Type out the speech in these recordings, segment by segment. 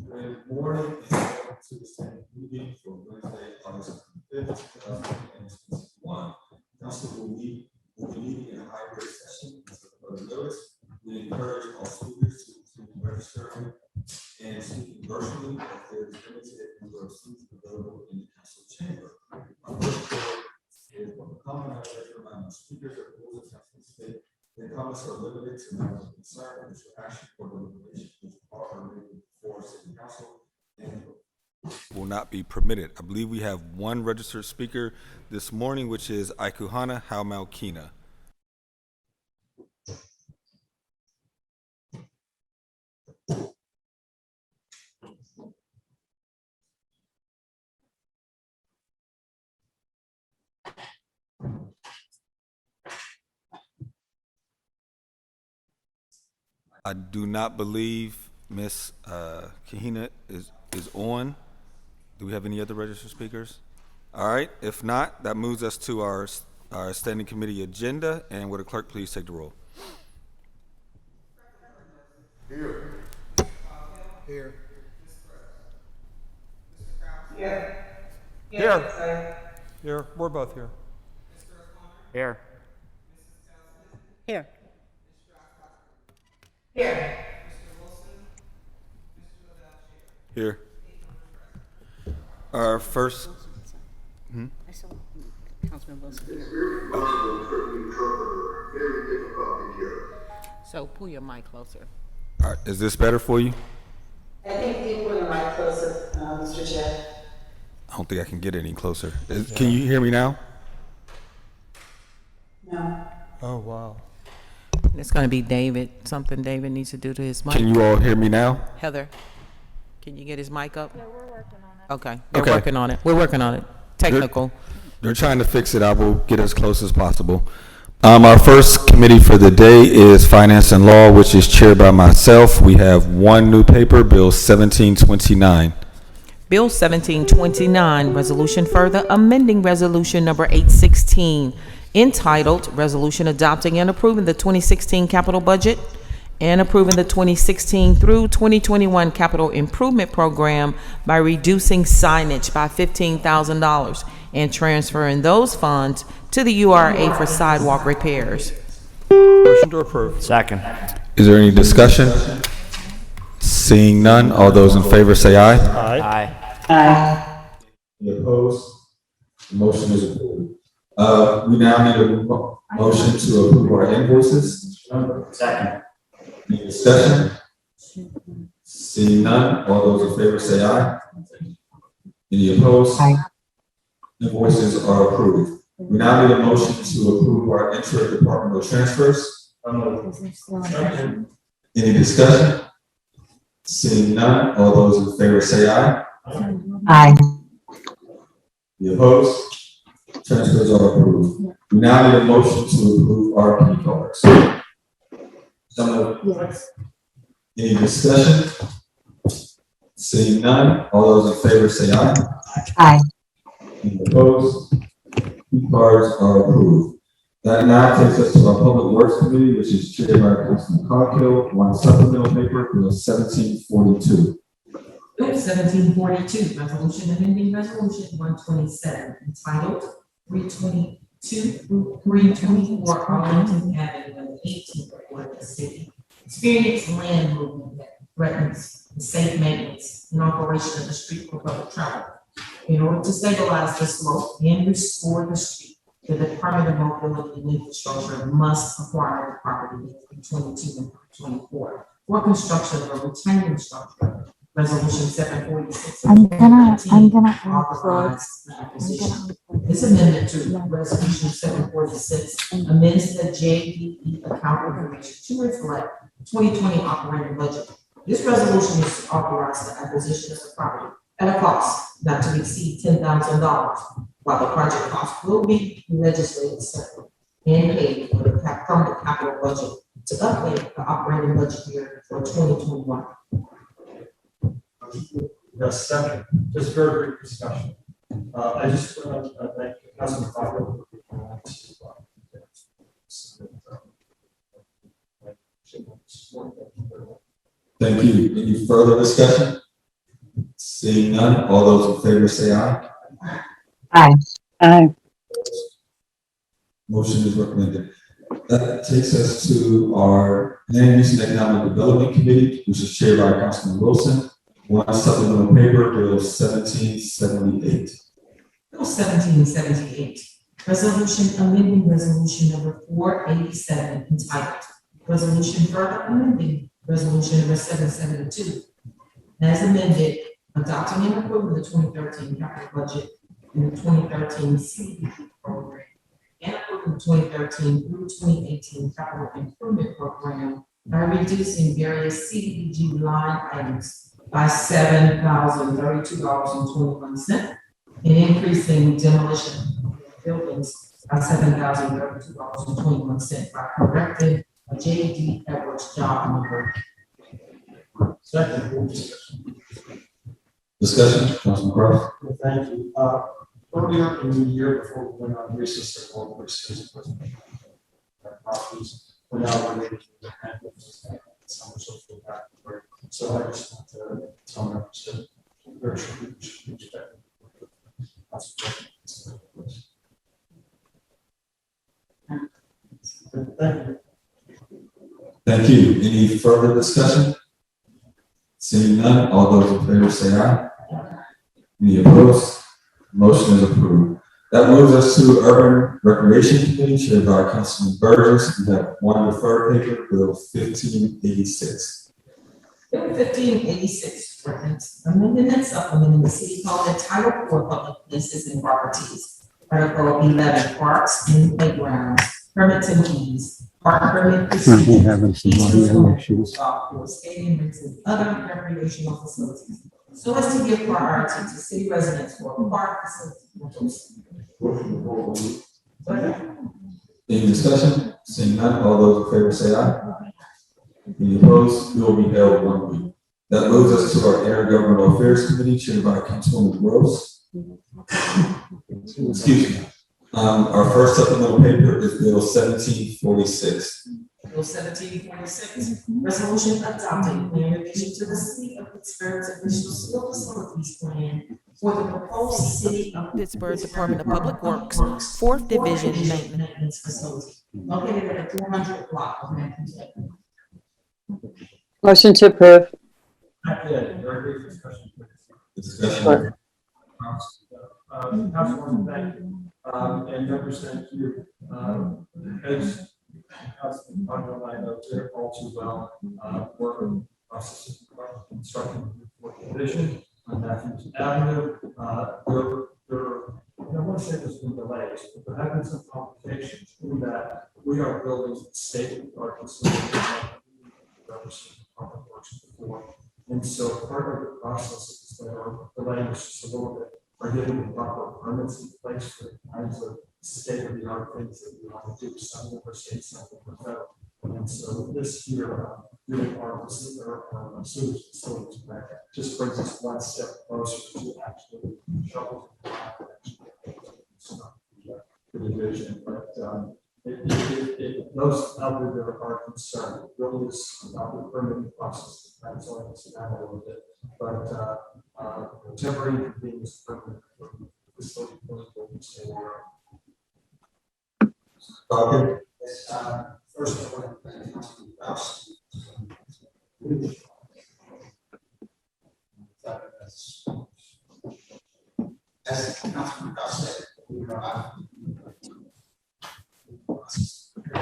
Good morning and welcome to the standing meeting for Wednesday, August 5th, 2021. Council will be meeting in a hybrid session. As a notice, we encourage all speakers to continue registering and speaking virtually if there is limited number of seats available in the council chamber. Our first order is from the common remind speakers of rules of council state. The comments are limited to matters of concern, which are action or deliberation, which are related for city council and will not be permitted. I believe we have one registered speaker this morning, which is Ikuhana Haumalkina. I do not believe Ms. Kahina is on. Do we have any other registered speakers? All right, if not, that moves us to our standing committee agenda, and would the clerk please take the roll? Here. Here. Here. Here. Here. We're both here. Here. Here. Here. Here. Our first. I saw Councilman Wilson here. So pull your mic closer. All right, is this better for you? I think you put the mic closer, Mr. Chair. I don't think I can get any closer. Can you hear me now? No. Oh, wow. It's going to be David. Something David needs to do to his mic. Can you all hear me now? Heather, can you get his mic up? Yeah, we're working on it. Okay. They're Okay. working on it. We're working on it. Technical. They're trying to fix it. I will get as close as possible. Our first committee for the day is Finance and Law, which is chaired by myself. We have one new paper, Bill 1729. Bill 1729, resolution further amending resolution number 816, entitled Resolution Adopting and Approving the 2016 Capital Budget and Approving the 2016 through 2021 Capital Improvement Program by reducing signage by $15,000 and transferring those funds to the URA for sidewalk repairs. Motion to approve. Second. Is there any discussion? Seeing none, all those in favor say aye. Aye. Aye. any opposed? The motion is approved. We now need a motion to approve our invoices. Second. Any discussion? Seeing none, all those in favor say aye. Any opposed? Aye. Invoices are approved. We now need a motion to approve our intra-departmental transfers. Any discussion? Seeing none, all those in favor say aye. Aye. Any opposed? Transfers are approved. We now need a motion to approve our P cards. Yes. Any discussion? Seeing none, all those in favor say aye. Aye. Any opposed? P cards are approved. That now takes us to our Public Works Committee, which is chaired by Councilman Coghill. One supplemental paper, Bill 1742. Bill 1742, resolution amending resolution 127, entitled 322 through 324 Arlington Avenue and 18th ward of the city. Experience land movement that threatens the safe maintenance and operation of the street for public travel. In order to stabilize the slope and restore the street, the Department of Mobility and Infrastructure must acquire the property in 22 and 24 for construction of a retaining structure. Resolution 746. I'm gonna Authorize the acquisition. This amendment to Resolution 746 amends the JDE account information to reflect 2020 operating budget. This resolution is to authorize the acquisition of the property at a cost not to exceed $10,000, while the project cost will be legislated separately and paid from the capital budget to update the operating budget year for 2021. Yes, second, just very brief discussion. I just thank Councilman Coghill. Thank you. Any further discussion? Seeing none, all those in favor say aye. Aye. Aye. Motion is recommended. That takes us to our Land Use and Economic Development Committee, which is chaired by Councilman Wilson. One supplemental paper, Bill 1778. Bill 1778, resolution amending resolution number 487 entitled, resolution further amending resolution number 772, as amended, adopting and approving the 2013 capital budget and the 2013 CDBG program, and approving the 2013 through 2018 capital improvement program by reducing various CDBG line items by $7,032.21, and increasing demolition of buildings by $7,032.21 by correcting a J.D. Edwards job number. Second. Discussion, Councilman Cross. Thank you. Earlier in the year before we went on recess, there were properties, we're now related to the some social factor. So I just want to tell members that there should be respect. Thank you. Thank you. Any further discussion? Seeing none, all those in favor say aye. Any opposed? Motion is approved. That moves us to Urban Recreation Committee, chaired by Councilman Burgess. We have one deferred paper, Bill 1586. Bill 1586, ordinance amending and supplementing the city code entitled for public places and properties. Article 11, parks and playgrounds, permits and fees, park permit procedures, having some easements, issues. golf course, stadiums, and other recreational facilities, so as to give priority to city residents for park facility rentals. Any discussion? Seeing none, all those in favor say aye. Any opposed? It will be held 1 week. That moves us to our Intergovernmental Affairs Committee, chaired by Councilwoman Rose. Excuse me. Our first supplemental paper is Bill 1746. Bill 1746, resolution adopting plan revision to the city of Pittsburgh's official school facilities plan for the proposed city of Pittsburgh Department of Public Works, 4th Division Maintenance Facility, located at the 400 block of Matthews Avenue. Motion to approve. Very brief discussion. Discussion. Councilwoman, thank you. And members, thank you. As Councilman Conrad and I know they're all too well, work in process of constructing the division on Matthews Avenue. I want to say there's been delays, but there have been some complications in that we are building state-of-the-art facilities public works before. And so part of the process is that are delaying us just a little bit, are getting the proper permits in place for the kinds of state-of-the-art things that we want to do, some of our state, some of our federal. And so this year, doing our sewage facilities back just brings us one step closer to actually shoveling the division. But those out there that are concerned, it really is about the permitting process. That's all it's about a little bit. But temporary inconvenience permit for facility will be staying around. Okay. First, I want to thank Councilman Kraus. As Councilman Kraus said, we are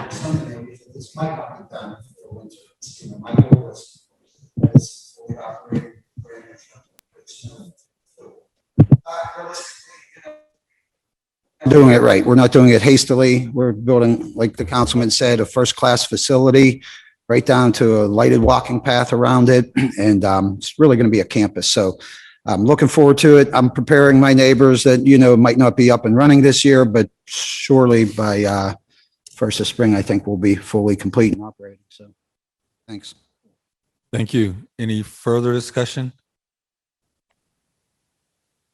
Sunday, this might not be done for winter. My goal was fully operating. Doing it right. We're not doing it hastily. We're building, like the councilman said, a first-class facility right down to a lighted walking path around it. And it's really going to be a campus. So I'm looking forward to it. I'm preparing my neighbors that, might not be up and running this year, but surely by first of spring, I think we'll be fully complete and operating. So thanks. Thank you. Any further discussion?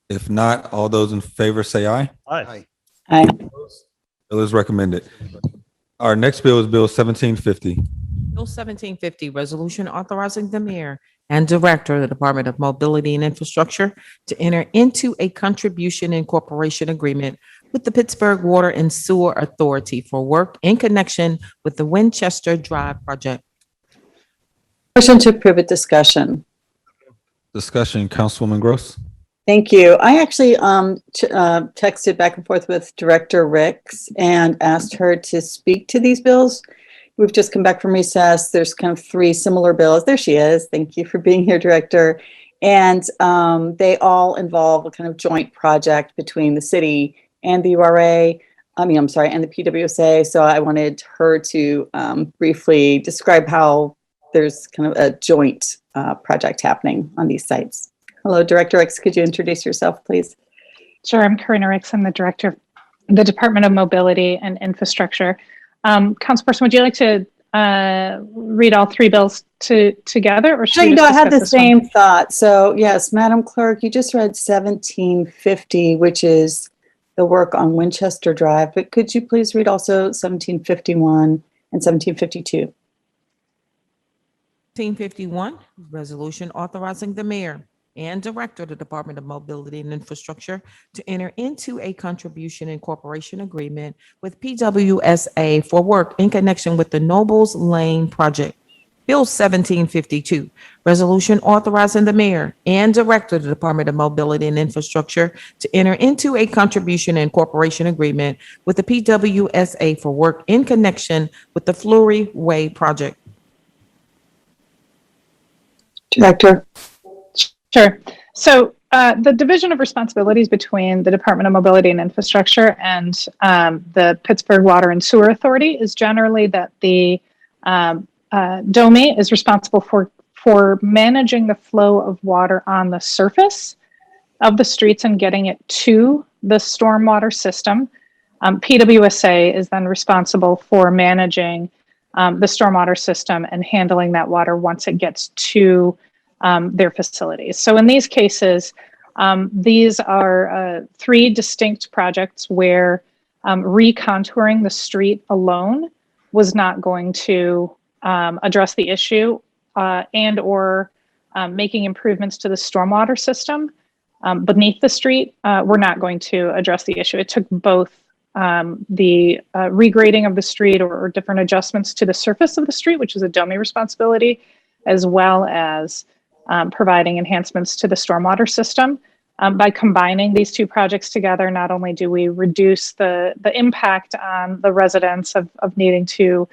If not, all those in favor say aye. Aye. Aye. Bill is recommended. Our next bill is Bill 1750. Bill 1750, resolution authorizing the mayor and Director of the Department of Mobility and Infrastructure to enter into a contribution incorporation agreement with the Pittsburgh Water and Sewer Authority for work in connection with the Winchester Drive project. Motion to approve a discussion. Discussion, Councilwoman Gross. Thank you. I actually texted back and forth with Director Ricks and asked her to speak to these bills. We've just come back from recess. There's kind of three similar bills. There she is. Thank you for being here, Director. And they all involve a kind of joint project between the city and the URA. And the PWSA. So I wanted her to briefly describe how there's kind of a joint project happening on these sites. Hello, Director Ricks. Could you introduce yourself, please? Sure. I'm Karina Ricks. I'm the Director of the Department of Mobility and Infrastructure. Councilperson, would you like to read all three bills together, or should we just I had discuss the this same one? thought. So yes, Madam Clerk, you just read 1750, which is the work on Winchester Drive, but could you please read also 1751 and 1752? 1851, resolution authorizing the mayor and director of the Department of Mobility and Infrastructure to enter into a contribution incorporation agreement with PWSA for work in connection with the Nobles Lane project. Bill 1752, resolution authorizing the mayor and director of the Department of Mobility and Infrastructure to enter into a contribution incorporation agreement with the PWSA for work in connection with the Fleury Way project. Director. Sure. So the division of responsibilities between the Department of Mobility and Infrastructure and the Pittsburgh Water and Sewer Authority is generally that the DOME is responsible for managing the flow of water on the surface of the streets and getting it to the stormwater system. PWSA is then responsible for managing the stormwater system and handling that water once it gets to their facilities. So in these cases, these are three distinct projects where recontouring the street alone was not going to address the issue and or making improvements to the stormwater system beneath the street were not going to address the issue. It took both the regrading of the street or different adjustments to the surface of the street, which is a DOME responsibility, as well as providing enhancements to the stormwater system. By combining these two projects together, not only do we reduce the impact on the residents of needing to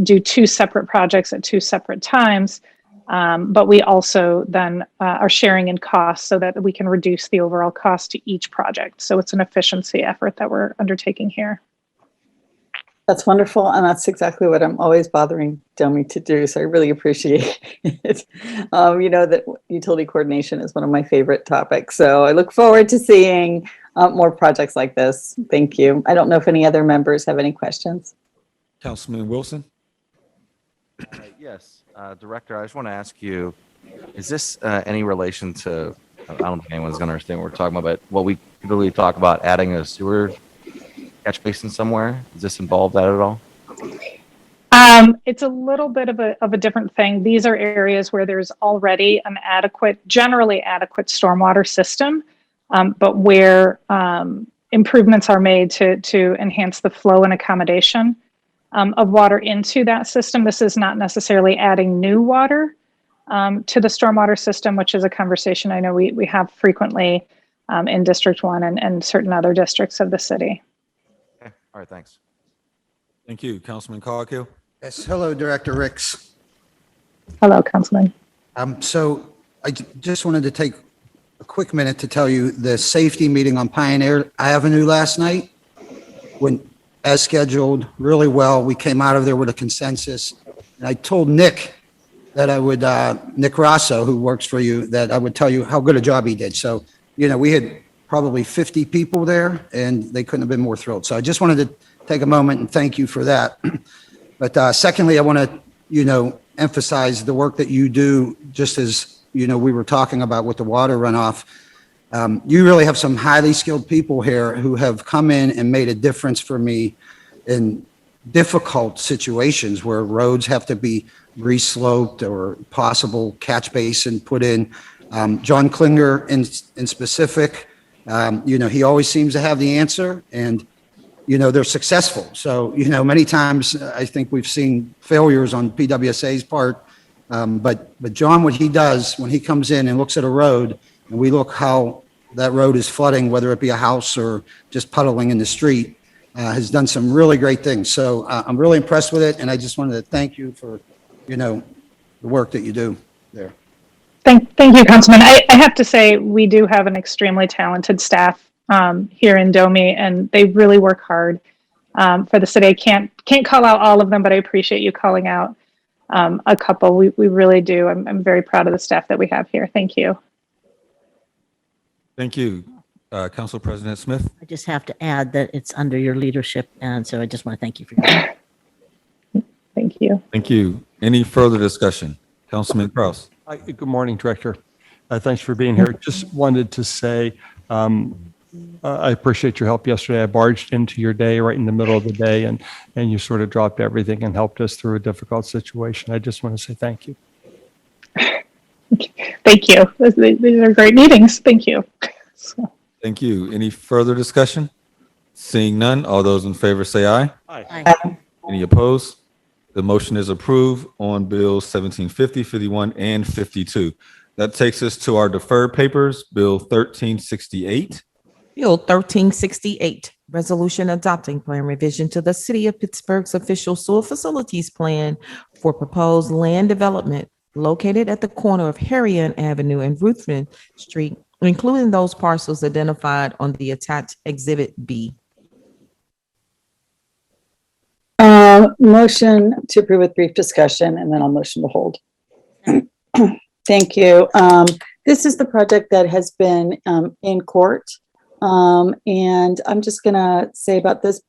do two separate projects at two separate times, but we also then are sharing in costs so that we can reduce the overall cost to each project. So it's an efficiency effort that we're undertaking here. That's wonderful, and that's exactly what I'm always bothering DOME to do, so I really appreciate it. That utility coordination is one of my favorite topics, so I look forward to seeing more projects like this. Thank you. I don't know if any other members have any questions. Councilman Wilson. Yes, Director, I just want to ask you, is this any relation to, I don't think anyone's going to understand what we're talking about, but what we typically talk about adding a sewer catch basin somewhere? Does this involve that at all? It's a little bit of a different thing. These are areas where there's already an generally adequate stormwater system, but where improvements are made to enhance the flow and accommodation of water into that system. This is not necessarily adding new water to the stormwater system, which is a conversation I know we have frequently in District 1 and certain other districts of the city. Okay. All right, thanks. Thank you. Councilman Coghill. Yes, hello, Director Ricks. Hello, Councilman. So I just wanted to take a quick minute to tell you the safety meeting on Pioneer Avenue last night went as scheduled really well. We came out of there with a consensus. And I told Nick that I would, Nick Rosso, who works for you, that I would tell you how good a job he did. So, we had probably 50 people there and they couldn't have been more thrilled. So I just wanted to take a moment and thank you for that. But secondly, I want to, emphasize the work that you do, just as, we were talking about with the water runoff. You really have some highly skilled people here who have come in and made a difference for me in difficult situations where roads have to be resloped or possible catch basin put in. John Klinger in specific, he always seems to have the answer, and, they're successful. So, many times I think we've seen failures on PWSA's part. But John, what he does when he comes in and looks at a road, and we look how that road is flooding, whether it be a house or just puddling in the street, has done some really great things. So I'm really impressed with it, and I just wanted to thank you for, the work that you do there. Thank you, Councilman. I have to say, we do have an extremely talented staff here in Domi, and they really work hard for the city. I can't call out all of them, but I appreciate you calling out a couple. We really do. I'm very proud of the staff that we have here. Thank you. Thank you. Council President Smith? I just have to add that it's under your leadership, and so I just want to thank you for your. Thank you. Thank you. Any further discussion? Councilman Kraus? Hi, good morning, Director. Thanks for being here. Just wanted to say, I appreciate your help yesterday. I barged into your day right in the middle of the day, and you sort of dropped everything and helped us through a difficult situation. I just want to say thank you. Thank you. These are great meetings. Thank you. Thank you. Any further discussion? Seeing none, all those in favor say aye. Aye. Any opposed? The motion is approved on bills 1750, 51, and 52. That takes us to our deferred papers, Bill 1368. Bill 1368, resolution adopting plan revision to the City of Pittsburgh's official sewer facilities plan for proposed land development located at the corner of Harriet Avenue and Ruthven Street, including those parcels identified on the attached Exhibit B. Motion to approve with brief discussion, and then I'll motion to hold. Thank you. This is the project that has been in court. And I'm just gonna say about this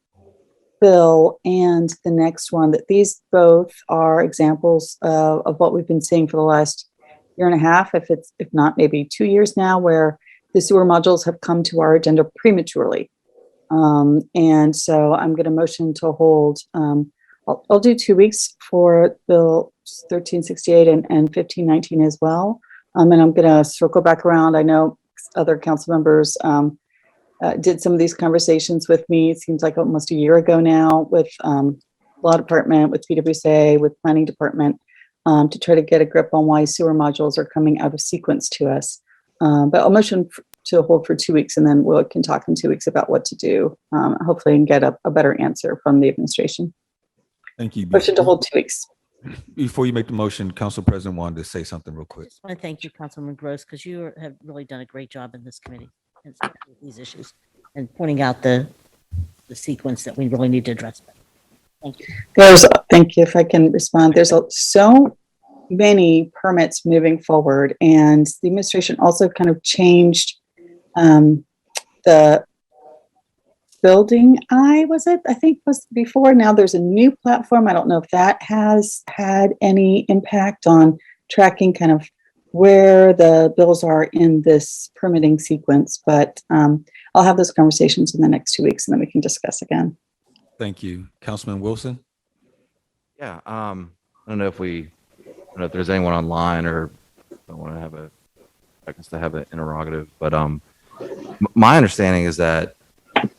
bill and the next one, that these both are examples of what we've been seeing for the last year and a half, if not maybe 2 years now, where the sewer modules have come to our agenda prematurely. And so I'm going to motion to hold. I'll do 2 weeks for Bill 1368 and 1519 as well. And I'm going to circle back around. I know other council members did some of these conversations with me. It seems like almost a year ago now, with law department, with PWSA, with planning department, to try to get a grip on why sewer modules are coming out of sequence to us. But I'll motion to hold for 2 weeks, and then we can talk in 2 weeks about what to do. Hopefully, and get a better answer from the administration. Thank you. Motion to hold 2 weeks. Before you make the motion, Council President wanted to say something real I quick. just want to thank you, Councilman Gross, because you have really done a great job in this committee and with these issues and pointing out the sequence that we really need to address. Thank you. Thank you. If I can respond, there's so many permits moving forward, and the administration also kind of changed the building I think was before. Now there's a new platform. I don't know if that has had any impact on tracking kind of where the bills are in this permitting sequence, but I'll have those conversations in the next 2 weeks, and then we can discuss again. Thank you. Councilman Wilson? Yeah, I don't know if there's anyone online or I want to have an interrogative, but my understanding is that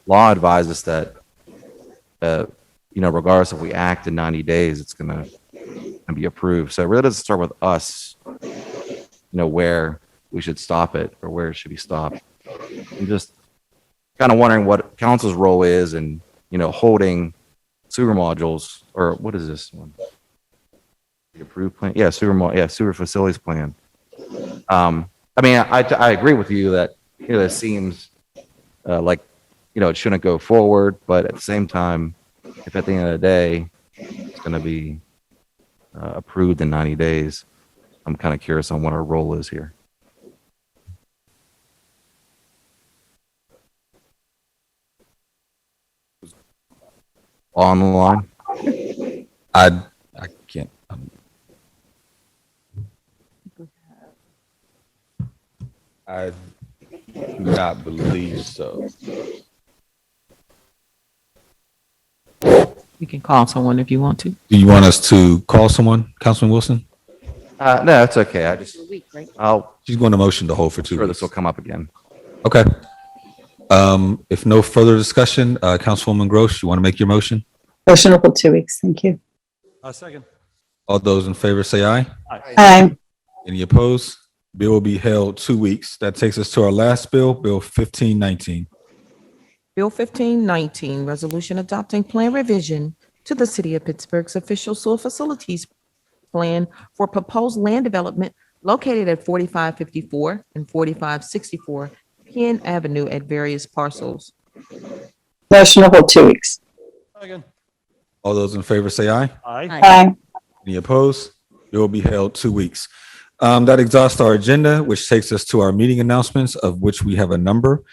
law advises that regardless if we act in 90 days, it's gonna be approved. So it really doesn't start with us, where we should stop it or where it should be stopped. I'm just kind of wondering what council's role is in holding sewer modules, or what is this one? The approved plan? Yeah, sewer facilities plan. I mean, I agree with you that it seems like it shouldn't go forward, but at the same time, if at the end of the day it's going to be approved in 90 days, I'm kind of curious on what our role is here. On the line? I can't. I do not believe so. You can call someone if you want to. Do you want us to call someone, Councilman Wilson? No, it's okay. I just, A week, right? She's going to motion to hold for 2 sure weeks. this will come up again. Okay. If no further discussion, Councilwoman Gross, you want to make your motion? Motion to hold 2 weeks. Thank you. Second. All those in favor say aye. Aye. Any opposed? Bill will be held 2 weeks. That takes us to our last bill, Bill 1519. Bill 1519, resolution adopting plan revision to the City of Pittsburgh's official sewer facilities plan for proposed land development located at 4554 and 4564 Penn Avenue at various parcels. Motion to hold 2 weeks. Second. All those in favor say aye. Aye. Aye. Any opposed? Bill will be held 2 weeks. That exhausts our agenda, which takes us to our meeting announcements, of which we have a number.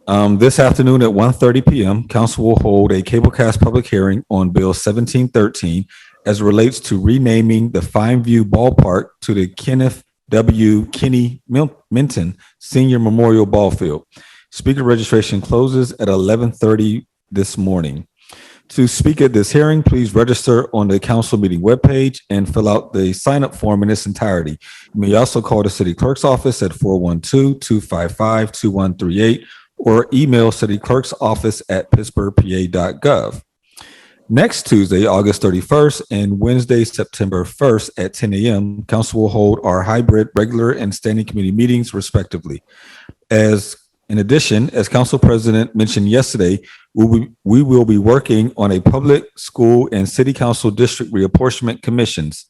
This afternoon at 1:30 p.m., council will hold a cablecast public hearing on Bill 1713 as it relates to renaming the Fineview Ballpark to the Kenneth W. Kinney Minton Senior Memorial Ball Field. Speaker registration closes at 11:30 this morning. To speak at this hearing, please register on the council meeting webpage and fill out the sign-up form in its entirety. You may also call the city clerk's office at 412-255-2138 or email cityclerksoffice@pittsburghpa.gov. Next Tuesday, August 31st, and Wednesday, September 1st at 10 a.m., council will hold our hybrid regular and standing committee meetings respectively. In addition, as council president mentioned yesterday, we will be working on a public school and city council district reapportionment commissions.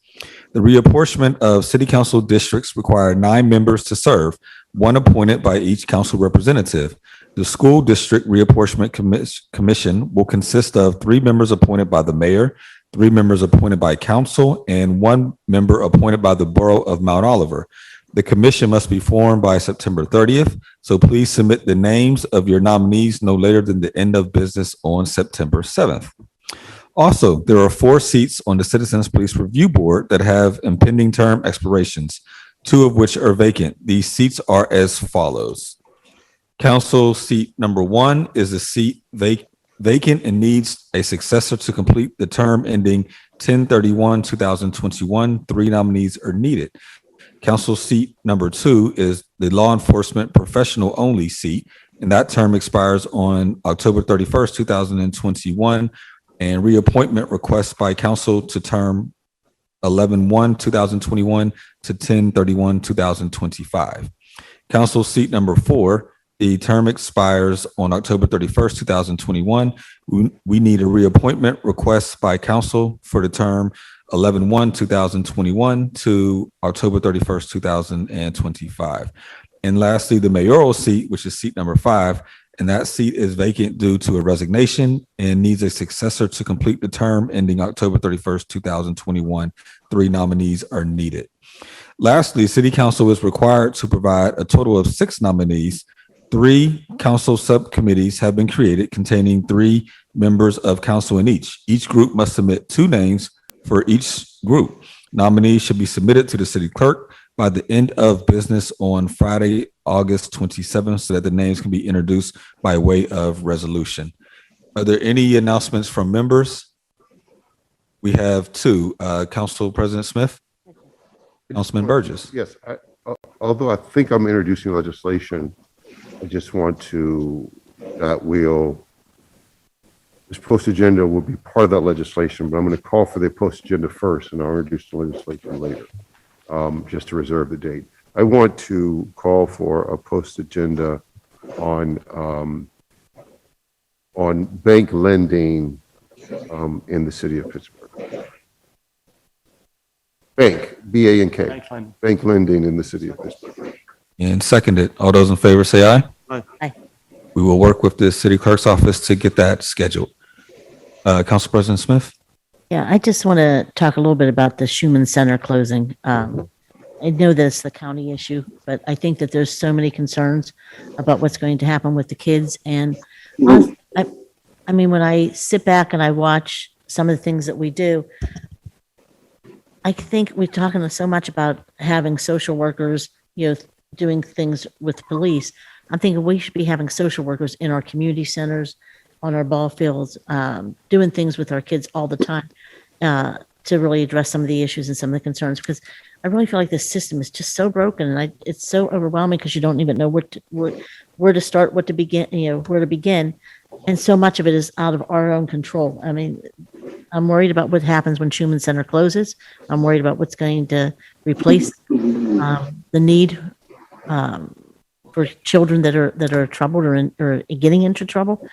The reapportionment of city council districts require 9 members to serve, 1 appointed by each council representative. The school district reapportionment commission will consist of 3 members appointed by the mayor, 3 members appointed by council, and 1 member appointed by the borough of Mount Oliver. The commission must be formed by September 30th, so please submit the names of your nominees no later than the end of business on September 7th. Also, there are 4 seats on the Citizens Police Review Board that have impending term expirations, 2 of which are vacant. These seats are as follows. Council seat number 1 is a seat vacant and needs a successor to complete the term ending 10/31/2021. 3 nominees are needed. Council seat number 2 is the law enforcement professional only seat, and that term expires on October 31st, 2021, and reappointment requests by council to term 11/1/2021 to 10/31/2025. Council seat number 4, the term expires on October 31st, 2021. We need a reappointment request by council for the term 11/1/2021 to October 31st, 2025. And lastly, the mayoral seat, which is seat number 5, and that seat is vacant due to a resignation and needs a successor to complete the term ending October 31st, 2021. 3 nominees are needed. Lastly, City Council is required to provide a total of 6 nominees. 3 council subcommittees have been created containing 3 members of council in each. Each group must submit 2 names for each group. Nominees should be submitted to the city clerk by the end of business on Friday, August 27th, so that the names can be introduced by way of resolution. Are there any announcements from members? We have 2. Council President Smith, Councilman Burgess. Yes, although I think I'm introducing legislation, I just want to, this post agenda will be part of that legislation, but I'm going to call for the post agenda first, and I'll introduce the legislation later, just to reserve the date. I want to call for a post agenda on bank lending in the city of Pittsburgh. Bank, B-A-N-K, bank lending in the city of Pittsburgh. And seconded. All those in favor say aye. Aye. We will work with the city clerk's office to get that scheduled. Council President Smith? Yeah, I just want to talk a little bit about the Schumann Center closing. I know that it's the county issue, but I think that there's so many concerns about what's going to happen with the kids. And I mean, when I sit back and I watch some of the things that we do, I think we're talking so much about having social workers, doing things with police. I'm thinking we should be having social workers in our community centers, on our ball fields, doing things with our kids all the time to really address some of the issues and some of the concerns, because I really feel like this system is just so broken, and it's so overwhelming because you don't even know where to start, what to begin, where to begin, and so much of it is out of our own control. I mean, I'm worried about what happens when Schumann Center closes. I'm worried about what's going to replace the need for children that are troubled or getting into trouble.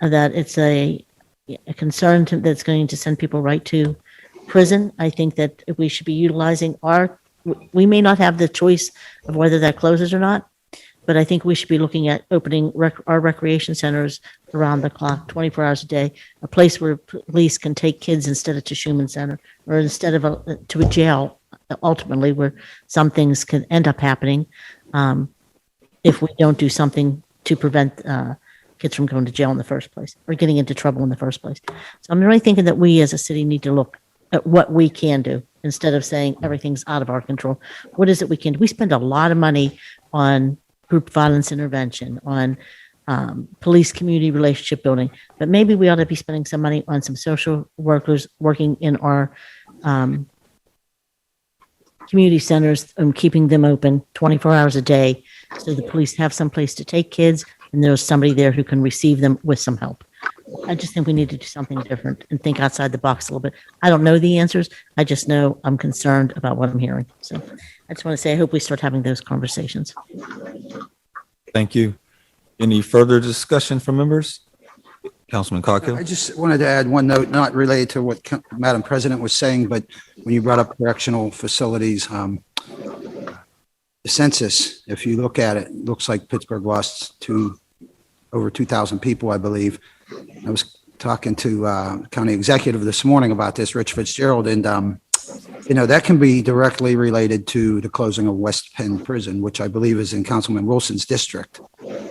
That it's a concern that's going to send people right to prison. I think that we should be utilizing we may not have the choice of whether that closes or not, but I think we should be looking at opening our recreation centers around the clock, 24 hours a day, a place where police can take kids instead of to Schumann Center or instead of to a jail, ultimately, where some things can end up happening if we don't do something to prevent kids from going to jail in the first place or getting into trouble in the first place. So I'm really thinking that we as a city need to look at what we can do instead of saying everything's out of our control. What is it we can do? We spend a lot of money on group violence intervention, on police community relationship building, but maybe we ought to be spending some money on some social workers working in our community centers and keeping them open 24 hours a day so the police have some place to take kids and there's somebody there who can receive them with some help. I just think we need to do something different and think outside the box a little bit. I don't know the answers. I just know I'm concerned about what I'm hearing. So I just want to say, I hope we start having those conversations. Thank you. Any further discussion from members? Councilman Coghill? I just wanted to add one note, not related to what Madam President was saying, but when you brought up correctional facilities, the census, if you look at it, looks like Pittsburgh lost over 2,000 people, I believe. I was talking to county executive this morning about this, Rich Fitzgerald, and that can be directly related to the closing of West Penn Prison, which I believe is in Councilman Wilson's district.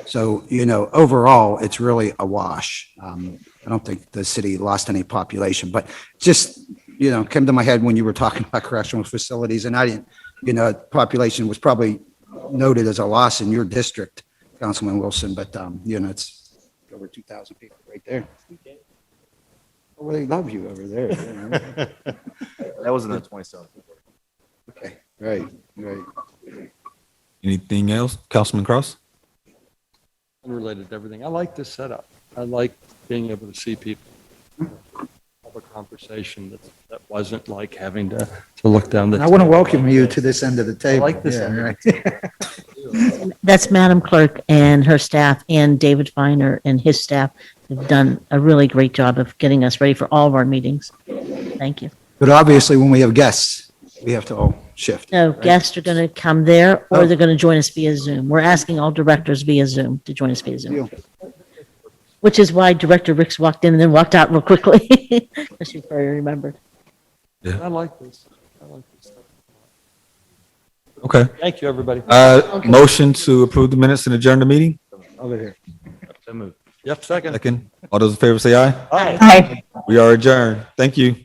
So, overall, it's really a wash. I don't think the city lost any population, but just, came to my head when you were talking about correctional facilities, and I didn't, population was probably noted as a loss in your district, Councilman Wilson, but, it's over 2,000 people right there. I really love you over there. That was in the 27th. Okay, right. Anything else? Councilman Cross? Unrelated to everything. I like this setup. I like being able to see people have a conversation that wasn't like having to look down the. I want to welcome you to this end of the table. I like this end. Right. That's Madam Clerk and her staff and David Feiner and his staff have done a really great job of getting us ready for all of our meetings. Thank you. But obviously, when we have guests, we have to all shift. No, right? guests are going to come there or Oh. they're going to join us via Zoom. We're asking all directors via Zoom to join us via Zoom. Deal. Which is why Director Ricks walked in and then walked out real quickly, because she probably remembered. I like this. Stuff. Okay. Thank you, everybody. Motion to approve the minutes and adjourn the meeting? Over here. So moved. Yep, second. Second. All those in favor say aye. Aye. Hi. We are adjourned. Thank you.